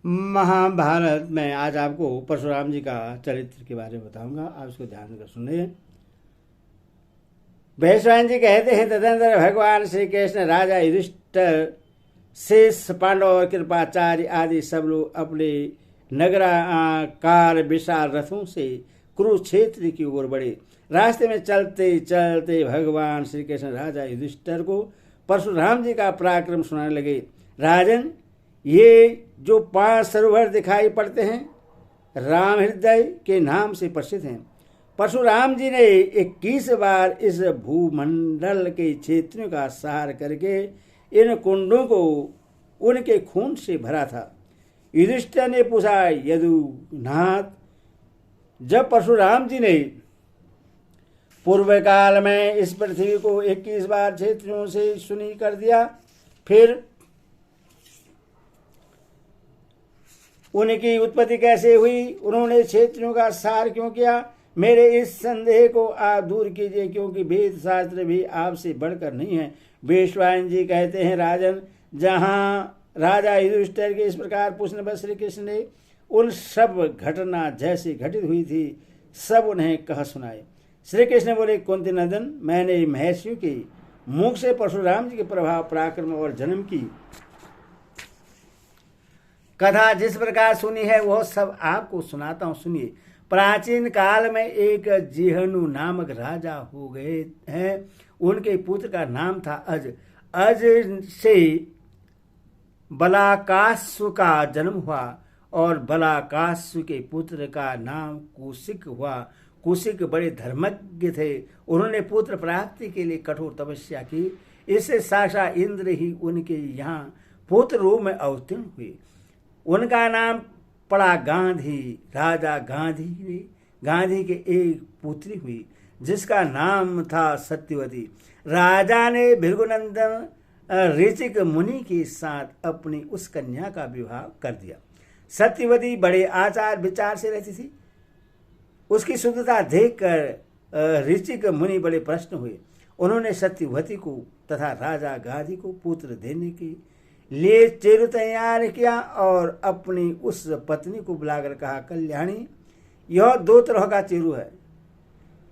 महाभारत में आज आपको परशुराम जी का चरित्र के बारे में बताऊंगा। आप इसको ध्यान कर सुनिए। वैश्वायन जी कहते हैं, तदनंतर भगवान श्री कृष्ण राजा युधिष्ठिर, शेष पांडव और कृपाचार्य आदि सब लोग अपने नगराकार विशाल रथों से कुरुक्षेत्र की ओर बढ़े। रास्ते में चलते चलते भगवान श्री कृष्ण राजा युधिष्ठिर को परशुराम जी का पराक्रम सुनाने लगे। राजन, ये जो 5 सरोवर दिखाई पड़ते हैं राम हृदय के नाम से प्रसिद्ध हैं। परशुराम जी ने 21 बार इस भूमंडल के क्षेत्रों का सहार करके इन कुंडों को उनके खून से भरा था। युधिष्ठिर ने पूछा, यदुनाथ, जब परशुराम जी ने पूर्व काल में इस पृथ्वी को 21 बार क्षेत्रों से सुनी कर दिया, फिर उनकी उत्पत्ति कैसे हुई? उन्होंने क्षेत्रों का सार क्यों किया? मेरे इस संदेह को आप दूर कीजिए, क्योंकि वेद शास्त्र भी आपसे बढ़कर नहीं है। वैश्वायन जी कहते हैं, राजन, जहाँ राजा युधिष्ठिर के इस प्रकार पूछने पर श्री कृष्ण ने उन सब घटना जैसी घटित हुई थी सब उन्हें कह सुनाए। श्री कृष्ण बोले, कुंती नंदन, मैंने महर्षियों के मुख से परशुराम जी के प्रभाव, पराक्रम और जन्म की कथा जिस प्रकार सुनी है वह सब आपको सुनाता हूँ, सुनिए। प्राचीन काल में एक जिहनु नामक राजा हो गए हैं। उनके पुत्र का नाम था अज। अज से बलाकासु का जन्म हुआ और बलाकासु के पुत्र का नाम कुशिक हुआ। कुशिक बड़े धर्मज्ञ थे। उन्होंने पुत्र प्राप्ति के लिए कठोर तपस्या की। इससे साक्षात इंद्र ही उनके यहाँ पुत्र रूप में अवतीर्ण हुए। उनका नाम पड़ा गांधी। राजा गांधी के एक पुत्री हुई जिसका नाम था सत्यवती। राजा ने भृगुनंदन ऋचिक मुनि के साथ अपनी उस कन्या का विवाह कर दिया। सत्यवती बड़े आचार विचार से रहती थी। उसकी शुद्धता देखकर ऋचिक मुनि बड़े प्रसन्न हुए। उन्होंने सत्यवती को तथा राजा गांधी को पुत्र देने के लिए चेरु तैयार किया और अपनी उस पत्नी को बुलाकर कहा, कल्याणी, यह 2 तरह का चेरु है।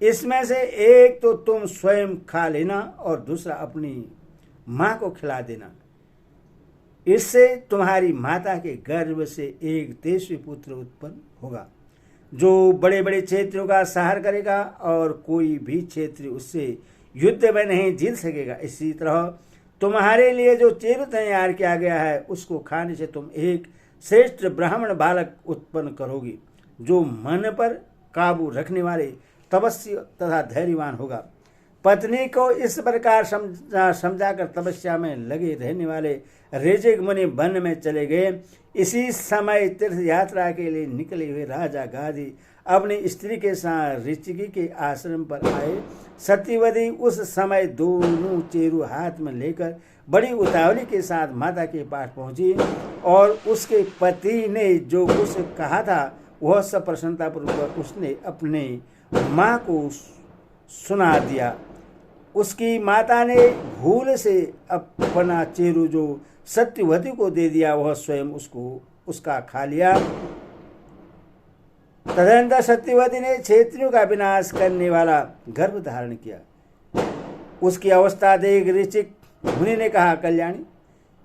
इसमें से एक तो तुम स्वयं खा लेना और दूसरा अपनी माँ को खिला देना। इससे तुम्हारी माता के गर्भ से एक तेजस्वी पुत्र उत्पन्न होगा जो बड़े बड़े क्षेत्रों का सहार करेगा और कोई भी क्षेत्र उससे युद्ध में नहीं जीत सकेगा। इसी तरह तुम्हारे लिए जो चेरु तैयार किया गया है उसको खाने से तुम एक श्रेष्ठ ब्राह्मण बालक उत्पन्न करोगी जो मन पर काबू रखने वाले, तपस्वी तथा धैर्यवान होगा। पत्नी को इस प्रकार समझाकर तपस्या में लगे रहने वाले ऋचिक मुनि वन में चले गए। इसी समय तीर्थ यात्रा के लिए निकले हुए राजा गांधी अपनी स्त्री के साथ ऋचिकी के आश्रम पर आए। सत्यवती उस समय दोनों चेरु हाथ में लेकर बड़ी उतावली के साथ माता के पास पहुंची और उसके पति ने जो कुछ कहा था वह सब प्रसन्नतापूर्वक उसने अपने माँ को सुना दिया। उसकी माता ने भूल से अपना चेरु जो सत्यवती को दे दिया वह स्वयं उसका खा लिया। तदनंतर सत्यवती ने क्षेत्रियों का विनाश करने वाला गर्भ धारण किया। उसकी अवस्था देख ऋचिक मुनि ने कहा, कल्याणी,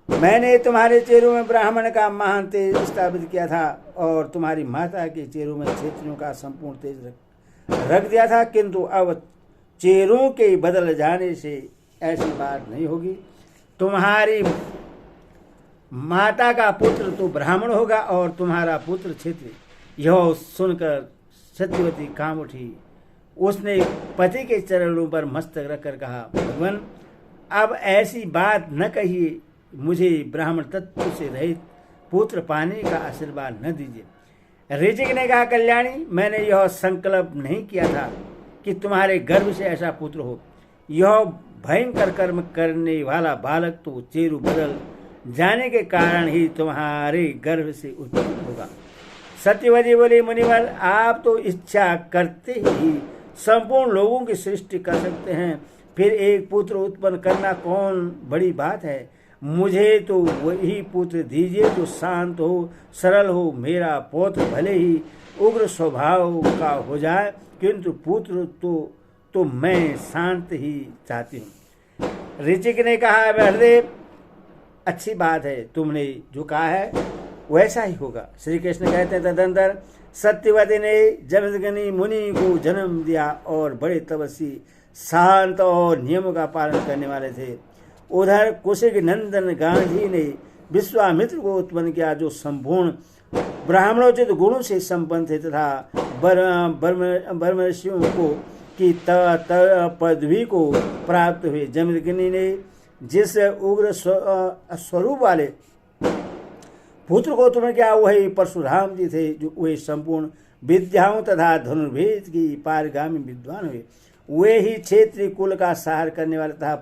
मैंने तुम्हारे चेरु में ब्राह्मण का महान तेज स्थापित किया था और तुम्हारी माता के चेरु में क्षेत्रियों का संपूर्ण तेज रख दिया था, किंतु अब चेरों के बदल जाने से ऐसी बात नहीं होगी। तुम्हारी माता का पुत्र तो ब्राह्मण होगा और तुम्हारा पुत्र क्षेत्रीय। यह सुनकर सत्यवती काम उठी। उसने पति के चरणों पर मस्तक रखकर कहा, भगवान, अब ऐसी बात न कहिए। मुझे ब्राह्मण तत्व से रहित पुत्र पाने का आशीर्वाद न दीजिए। ऋचिक ने कहा, कल्याणी, मैंने यह संकल्प नहीं किया था कि तुम्हारे गर्भ से ऐसा पुत्र हो। यह भयंकर कर्म करने वाला बालक तो चेरु बदल जाने के कारण ही तुम्हारे गर्भ से उत्पन्न होगा। सत्यवती बोली, मुनिवर, आप तो इच्छा करते ही संपूर्ण लोगों की सृष्टि कर सकते हैं, फिर एक पुत्र उत्पन्न करना कौन बड़ी बात है। मुझे तो वही पुत्र दीजिए जो शांत हो, सरल हो। मेरा पौत्र भले ही उग्र स्वभाव का हो जाए, किंतु पुत्र तो मैं शांत ही चाहती हूँ। ऋचिक ने कहा, बलदेव अच्छी बात है, तुमने जो कहा है वैसा ही होगा। श्री कृष्ण कहते हैं, तदंतर सत्यवती ने जमदग्नि मुनि को जन्म दिया और बड़े तपस्वी, शांत और नियमों का पालन करने वाले थे। उधर कुशिक नंदन गांधी ने विश्वामित्र को उत्पन्न किया, जो संपूर्ण ब्राह्मणोचित गुणों से संपन्न थे तथा ब्रह्मर्षियों को की पदवी को प्राप्त हुए। जमदग्नि ने जिस उग्र स्वरूप वाले पुत्र को उत्पन्न किया वही परशुराम जी थे, जो वे संपूर्ण विद्याओं तथा धनुर्वेद की पारगामी विद्वान हुए। वे ही क्षेत्रीय कुल का सहार करने वाले तथा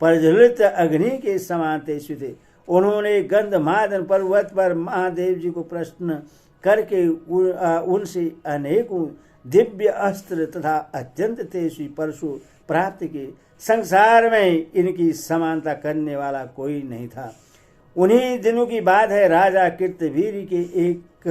प्रज्वलित अग्नि के समान तेजस्वी थे। उन्होंने गंधमादन पर्वत पर महादेव जी को प्रश्न करके उनसे अनेकों दिव्य अस्त्र तथा अत्यंत तेजस्वी परशु प्राप्त किए। संसार में इनकी समानता करने वाला कोई नहीं था। उन्हीं दिनों की बात है, राजा कीर्तवीर के एक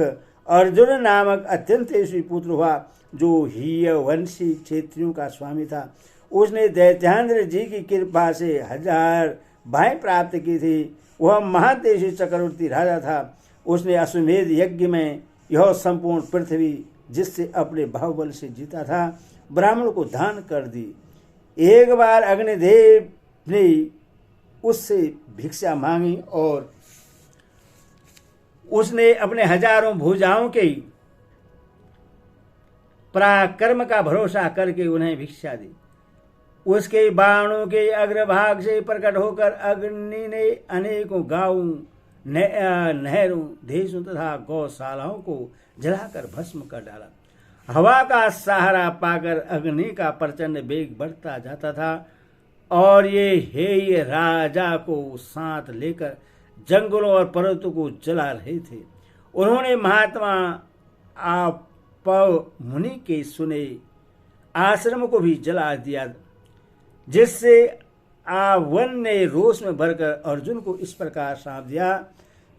अर्जुन नामक अत्यंत तेजस्वी पुत्र हुआ, जो हीयवंशी क्षेत्रियों का स्वामी था। उसने दैत्यान्द्र जी की कृपा से 1000 भाई प्राप्त की थी। वह महातेजस्वी चक्रवर्ती राजा था। उसने अश्वमेध यज्ञ में यह संपूर्ण पृथ्वी, जिससे अपने बाहुबल से जीता था, ब्राह्मण को दान कर दी। एक बार अग्निदेव ने उससे भिक्षा मांगी और उसने अपने हजारों भुजाओं के पराक्रम का भरोसा करके उन्हें भिक्षा दी। उसके बाणों के अग्रभाग से प्रकट होकर अग्नि ने अनेकों गांवों, नहरों, देशों तथा गौशालाओं को जलाकर भस्म कर डाला। हवा का सहारा पाकर अग्नि का प्रचंड वेग बढ़ता जाता था और ये राजा को साथ लेकर जंगलों और पर्वतों को जला रहे थे। उन्होंने महात्मा आपव मुनि के सुने आश्रम को भी जला दिया, जिससे आवन ने रोष में भरकर अर्जुन को इस प्रकार श्राप दिया,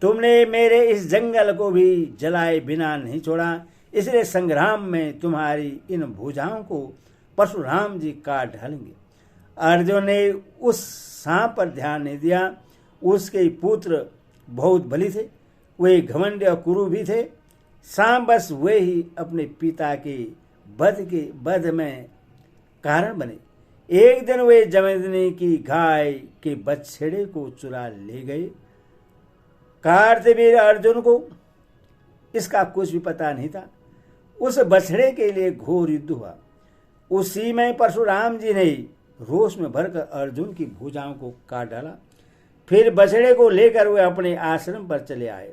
तुमने मेरे इस जंगल को भी जलाए बिना नहीं छोड़ा, इसलिए संग्राम में तुम्हारी इन भुजाओं को परशुराम जी काट डालेंगे। अर्जुन ने उस सांप पर ध्यान नहीं दिया। उसके पुत्र बहुत बली थे, वे घमंड और कुरु भी थे। सांप बस वे ही अपने पिता के वध में कारण बने। एक दिन वे जमदग्नि की गाय के बछड़े को चुरा ले गए। कार्तवीर अर्जुन को इसका कुछ भी पता नहीं था। उस बछड़े के लिए घोर युद्ध हुआ। उसी में परशुराम जी ने रोष में भरकर अर्जुन की भुजाओं को काट डाला। फिर बछड़े को लेकर वे अपने आश्रम पर चले आए।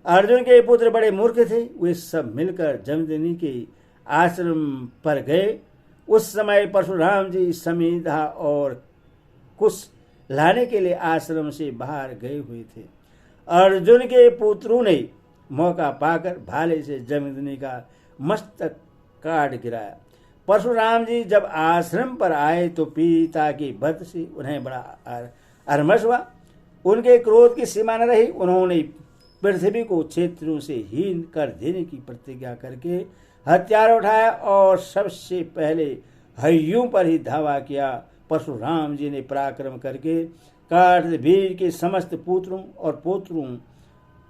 अर्जुन के पुत्र बड़े मूर्ख थे। वे सब मिलकर जमदग्नि के आश्रम पर गए। उस समय परशुराम जी समिधा और कुश लाने के लिए आश्रम से बाहर गए हुए थे। अर्जुन के पुत्रों ने मौका पाकर भाले से जमदग्नि का मस्तक काट गिराया। परशुराम जी जब आश्रम पर आए तो पिता की वध से उन्हें बड़ा अरमश हुआ। उनके क्रोध की सीमा न रही। उन्होंने पृथ्वी को क्षेत्रों से हीन कर देने की प्रतिज्ञा करके हथियार उठाया और सबसे पहले हय्यों पर ही धावा किया। परशुराम जी ने पराक्रम करके कार्तवीर के समस्त पुत्रों और पौत्रों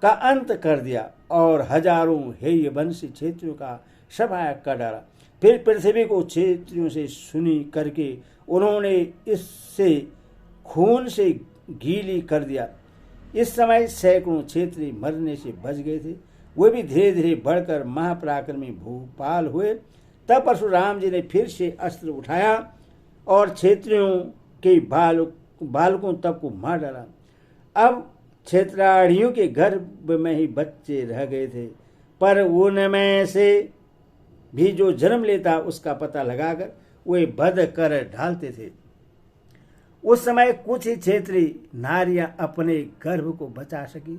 का अंत कर दिया और हजारों हेय वंशी क्षेत्रों का सफाया कर डाला। फिर पृथ्वी को क्षेत्रियों से सुनी करके उन्होंने इससे खून से गीली कर दिया। इस समय सैकड़ों क्षेत्रीय मरने से बच गए थे। वे भी धीरे धीरे बढ़कर महापराक्रमी भूपाल हुए। तब परशुराम जी ने फिर से अस्त्र उठाया और क्षेत्रियों के बालकों तक को मार डाला। अब क्षेत्राड़ियों के गर्भ में ही बच्चे रह गए थे, पर उनमें से भी जो जन्म लेता उसका पता लगाकर वे वध कर ढालते थे। उस समय कुछ ही क्षेत्रीय नारियां अपने गर्भ को बचा सकी।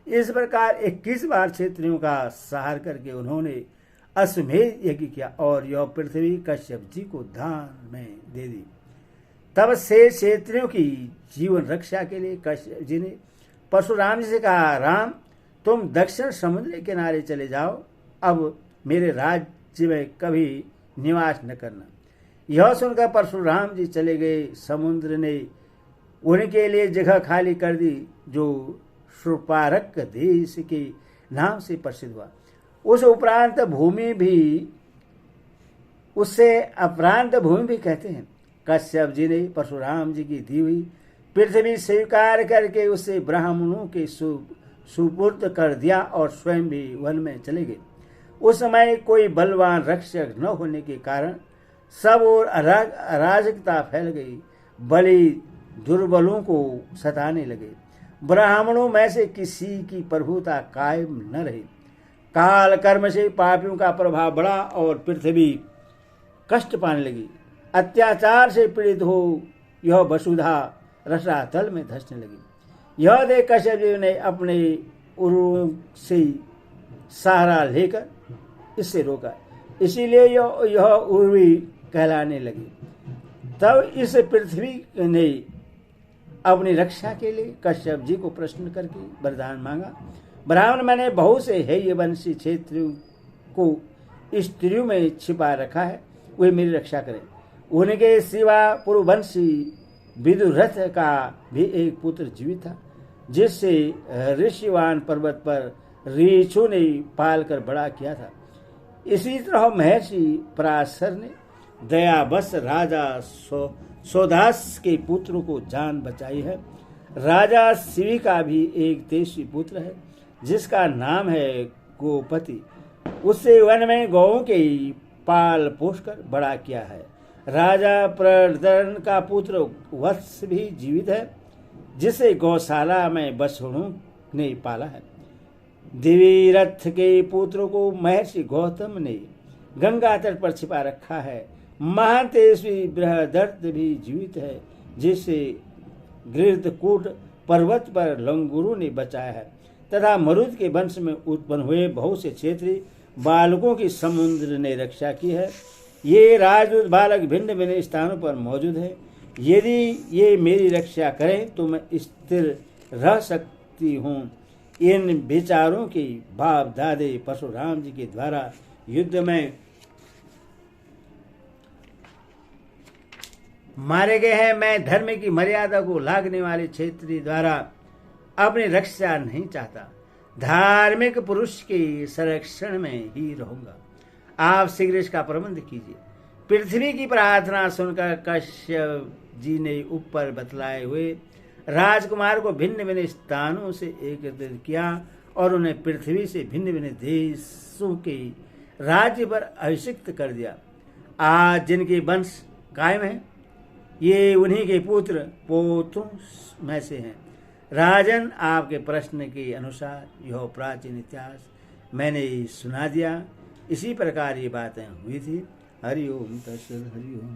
इस प्रकार 21 बार क्षेत्रियों का संहार करके उन्होंने अश्वमेध यज्ञ किया और यह पृथ्वी कश्यप जी को दान में दे दी। तब से क्षेत्रियों की जीवन रक्षा के लिए कश्यप जी ने परशुराम जी से कहा, राम तुम दक्षिण समुद्र के किनारे चले जाओ, अब मेरे राज्य में कभी निवास न करना। यह सुनकर परशुराम जी चले गए। समुद्र ने उनके लिए जगह खाली कर दी, जो शूर्पारक देश के नाम से प्रसिद्ध हुआ। उस उपरांत भूमि भी उससे अपरांत भूमि भी कहते हैं। कश्यप जी ने परशुराम जी की दी हुई पृथ्वी स्वीकार करके उसे ब्राह्मणों के सुपुर्द कर दिया और स्वयं भी वन में चले गए। उस समय कोई बलवान रक्षक न होने के कारण सब और अराजकता फैल गई। बलि दुर्बलों को सताने लगे। ब्राह्मणों में से किसी की प्रभुता कायम न रही। काल कर्म से पापियों का प्रभाव बढ़ा और पृथ्वी कष्ट पाने लगी। अत्याचार से पीड़ित हो यह वसुधा रसातल में धंसने लगी। यह देख कश्यप जी ने अपने उरुओं से सहारा लेकर इससे रोका, इसीलिए यह उर्वी कहलाने लगी। तब इस पृथ्वी ने अपनी रक्षा के लिए कश्यप जी को प्रश्न करके वरदान मांगा। ब्राह्मण मैंने बहुत से हेयवंशी क्षेत्रों को स्त्रियों में छिपा रखा है, वे मेरी रक्षा करें। उनके सिवा पुरुवंशी विदुरथ का भी एक पुत्र जीवित था, जिससे ऋषिवान पर्वत पर रीछों ने पालकर बड़ा किया था। इसी तरह महर्षि पराशर ने दयावश राजा सौदास के पुत्रों को जान बचाई है। राजा शिवी का भी एक तेजस्वी पुत्र है, जिसका नाम है गोपति। उससे वन में गौओं के पाल पोषकर बड़ा किया है। राजा प्रदर्न का पुत्र वत्स भी जीवित है, जिसे गौशाला में बछड़ों ने पाला है। देवीरथ के पुत्रों को महर्षि गौतम ने गंगा तट पर छिपा रखा है। महान तेजस्वी बृहदर्थ भी जीवित है, जिसे गृद्धकूट पर्वत पर लंगूरों ने बचाया है। तथा मरुद के वंश में उत्पन्न हुए बहुत से क्षेत्रीय बालकों की समुद्र ने रक्षा की है। ये राजदूत बालक भिन्न भिन्न स्थानों पर मौजूद है। यदि ये मेरी रक्षा करें तो मैं स्थिर रह सकती हूँ। इन विचारों के बाप दादे परशुराम जी के द्वारा युद्ध में मारे गए हैं। मैं धर्म की मर्यादा को लागने वाले क्षेत्रीय द्वारा अपनी रक्षा नहीं चाहता। धार्मिक पुरुष के संरक्षण में ही रहूंगा। आप शीघ्र इसका प्रबंध कीजिए। पृथ्वी की प्रार्थना सुनकर कश्यप जी ने ऊपर बतलाए हुए राजकुमार को भिन्न भिन्न स्थानों से एकत्रित किया और उन्हें पृथ्वी से भिन्न भिन्न देशों के राज्य पर अभिषिक्त कर दिया। आज जिनके वंश कायम है, ये उन्हीं के पुत्र पोतों में से हैं। राजन, आपके प्रश्न के अनुसार यह प्राचीन इतिहास मैंने सुना दिया। इसी प्रकार ये बातें हुई थी। हरि ओम तत्सत। हरि ओम।